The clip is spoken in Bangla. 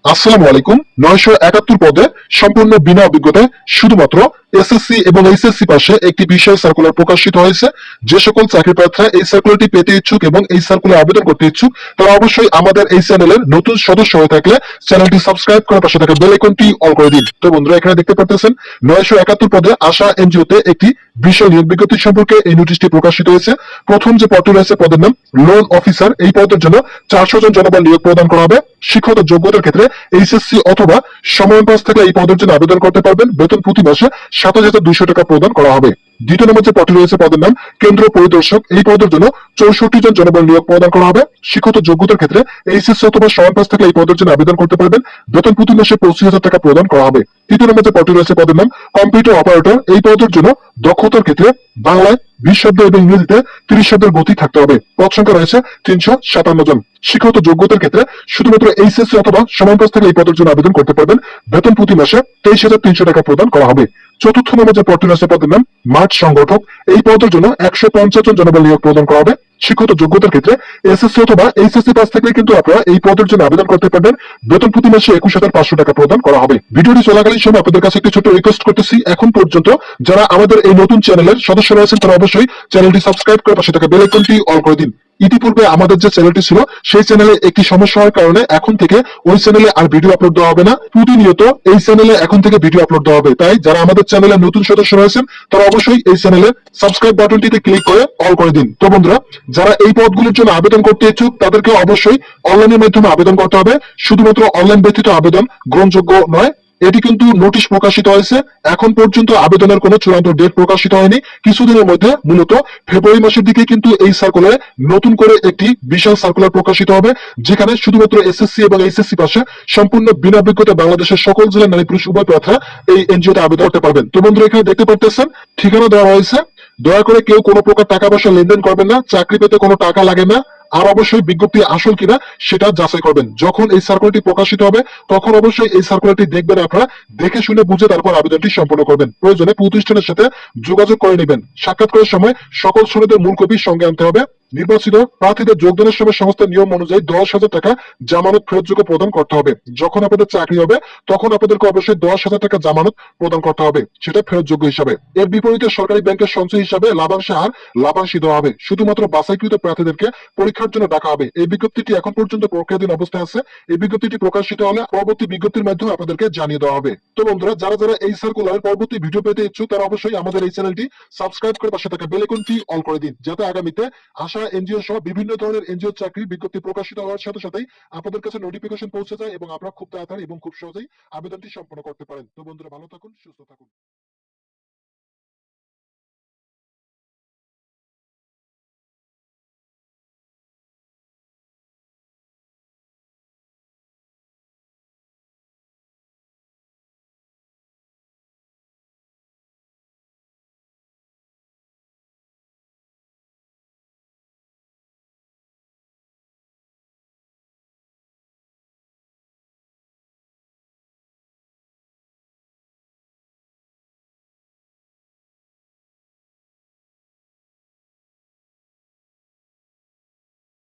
আসসালামু আলাইকুম। 971 পদে সম্পূর্ণ বিনা অভিজ্ঞতায় শুধুমাত্র এসএসসি এবং এইচএসসি পাশে একটি বিশাল সার্কুলার প্রকাশিত হয়েছে। যে সকল চাকরি প্রার্থীরা এই সার্কুলারটি পেতে ইচ্ছুক এবং এই সার্কুলার আবেদন করতে ইচ্ছুক তারা অবশ্যই আমাদের এই চ্যানেলের নতুন সদস্য হয়ে থাকলে চ্যানেলটি সাবস্ক্রাইব করে পাশে থাকা বেল আইকনটি অল করে দিন। তো বন্ধুরা, এখানে দেখতে পাচ্ছেন 971 পদে আশা এনজিওতে একটি বিশাল নিয়োগ বিজ্ঞপ্তি সম্পর্কে এই নোটিশটি প্রকাশিত হয়েছে। প্রথম যে পদটি রয়েছে পদের নাম লোন অফিসার। এই পদের জন্য 400 জন জনবল নিয়োগ প্রদান করা হবে। শিক্ষাগত যোগ্যতার ক্ষেত্রে এইচএসসি অথবা সমমান পাস থেকে এই পদের জন্য আবেদন করতে পারবেন। বেতন প্রতি মাসে 27,200 টাকা প্রদান করা হবে। দ্বিতীয় নম্বর যে পদটি রয়েছে পদের নাম কেন্দ্র পরিদর্শক। এই পদের জন্য 64 জন জনবল নিয়োগ প্রদান করা হবে। শিক্ষাগত যোগ্যতার ক্ষেত্রে এইচএসসি অথবা সমান পাস থেকে এই পদের জন্য আবেদন করতে পারবেন। বেতন প্রতি মাসে 25,000 টাকা প্রদান করা হবে। তৃতীয় নম্বর যে পদটি রয়েছে পদের নাম কম্পিউটার অপারেটর। এই পদের জন্য দক্ষতার ক্ষেত্রে বাংলায় 20 শব্দ এবং ইংরেজিতে 30 শব্দের গতি থাকতে হবে। পদ সংখ্যা রয়েছে 357 জন। শিক্ষাগত যোগ্যতার ক্ষেত্রে শুধুমাত্র এইচএসসি অথবা সমান পাস থেকে এই পদের জন্য আবেদন করতে পারবেন। বেতন প্রতি মাসে 23,300 টাকা প্রদান করা হবে। চতুর্থ নম্বর যে পদটি রয়েছে পদের নাম মাঠ সংগঠক। এই পদের জন্য 150 জন জনবল নিয়োগ প্রদান করা হবে। শিক্ষাগত যোগ্যতার ক্ষেত্রে এসএসসি অথবা এইচএসসি পাস থেকে কিন্তু আপনারা এই পদের জন্য আবেদন করতে পারবেন। বেতন প্রতি মাসে 21,500 টাকা প্রদান করা হবে। ভিডিওটি চলাকালীন সময় আপনাদের কাছে একটি ছোট রিকোয়েস্ট করতেছি, এখন পর্যন্ত যারা আমাদের এই নতুন চ্যানেলের সদস্য রয়েছেন তারা অবশ্যই চ্যানেলটি সাবস্ক্রাইব করে পাশে থাকা বেল আইকনটি অল করে দিন। ইতিপূর্বে আমাদের যে চ্যানেলটি ছিল সেই চ্যানেলে একটি সমস্যা হওয়ার কারণে এখন থেকে ওই চ্যানেলে আর ভিডিও আপলোড দেওয়া হবে না। প্রতিনিয়ত এই চ্যানেলে এখন থেকে ভিডিও আপলোড দেওয়া হবে। তাই যারা আমাদের চ্যানেলের নতুন সদস্য রয়েছেন তারা অবশ্যই এই চ্যানেলে সাবস্ক্রাইব বাটনটিতে ক্লিক করে অল করে দিন। তো বন্ধুরা, যারা এই পদগুলির জন্য আবেদন করতে ইচ্ছুক তাদেরকে অবশ্যই অনলাইনের মাধ্যমে আবেদন করতে হবে। শুধুমাত্র অনলাইন ব্যতীত আবেদন গ্রহণযোগ্য নয়। এটি কিন্তু নোটিশ প্রকাশিত হয়েছে। এখন পর্যন্ত আবেদনের কোনো চূড়ান্ত ডেট প্রকাশিত হয়নি। কিছুদিনের মধ্যে মূলত ফেব্রুয়ারি মাসের দিকে কিন্তু এই সার্কুলারে নতুন করে একটি বিশাল সার্কুলার প্রকাশিত হবে, যেখানে শুধুমাত্র এসএসসি এবং এইচএসসি পাশে সম্পূর্ণ বিনা অভিজ্ঞতা বাংলাদেশের সকল জেলার নারী পুরুষ উভয় প্রার্থীরা এই এনজিওতে আবেদন করতে পারবেন। তো বন্ধুরা, এখানে দেখতে পারতেছেন ঠিকানা দেওয়া হয়েছে। দয়া করে কেউ কোনো প্রকার টাকা পয়সা লেনদেন করবেন না। চাকরি পেতে কোনো টাকা লাগে না। আর অবশ্যই বিজ্ঞপ্তি আসল কিনা সেটা যাচাই করবেন। যখন এই সার্কুলারটি প্রকাশিত হবে তখন অবশ্যই এই সার্কুলারটি দেখবেন আপনারা, দেখে শুনে বুঝে তারপর আবেদনটি সম্পন্ন করবেন। প্রয়োজনে প্রতিষ্ঠানের সাথে যোগাযোগ করে নেবেন। সাক্ষাৎকারের সময় সকল সনদের মূল কপি সঙ্গে আনতে হবে। নির্বাচিত প্রার্থীদের যোগদানের সময় সংস্থার নিয়ম অনুযায়ী 10,000 টাকা জামানত ফেরতযোগ্য প্রদান করতে হবে। যখন আপনাদের চাকরি হবে তখন আপনাদেরকে অবশ্যই 10,000 টাকা জামানত প্রদান করতে হবে, সেটা ফেরতযোগ্য হিসাবে। এর বিপরীতে সরকারি ব্যাংকের সঞ্চয় হিসাবে লাভাংশে আর লাভাংশই দেওয়া হবে। শুধুমাত্র বাছাইকৃত প্রার্থীদেরকে পরীক্ষার জন্য ডাকা হবে। এই বিজ্ঞপ্তিটি এখন পর্যন্ত প্রক্রিয়াধীন অবস্থায় আছে। এই বিজ্ঞপ্তিটি প্রকাশিত হলে পরবর্তী বিজ্ঞপ্তির মাধ্যমে আপনাদেরকে জানিয়ে দেওয়া হবে। তো বন্ধুরা, যারা যারা এই সার্কুলারের পরবর্তী ভিডিও পেতে ইচ্ছুক তারা অবশ্যই আমাদের এই চ্যানেলটি সাবস্ক্রাইব করে পাশে থাকা বেল আইকনটি অল করে দিন, যাতে আগামীতে আশা এনজিও সহ বিভিন্ন ধরনের এনজিও চাকরি বিজ্ঞপ্তি প্রকাশিত হওয়ার সাথে সাথেই আপনাদের কাছে নোটিফিকেশন পৌঁছে যায় এবং আপনারা খুব তাড়াতাড়ি এবং খুব সহজেই আবেদনটি সম্পন্ন করতে পারেন। তো বন্ধুরা, ভালো থাকুন, সুস্থ থাকুন।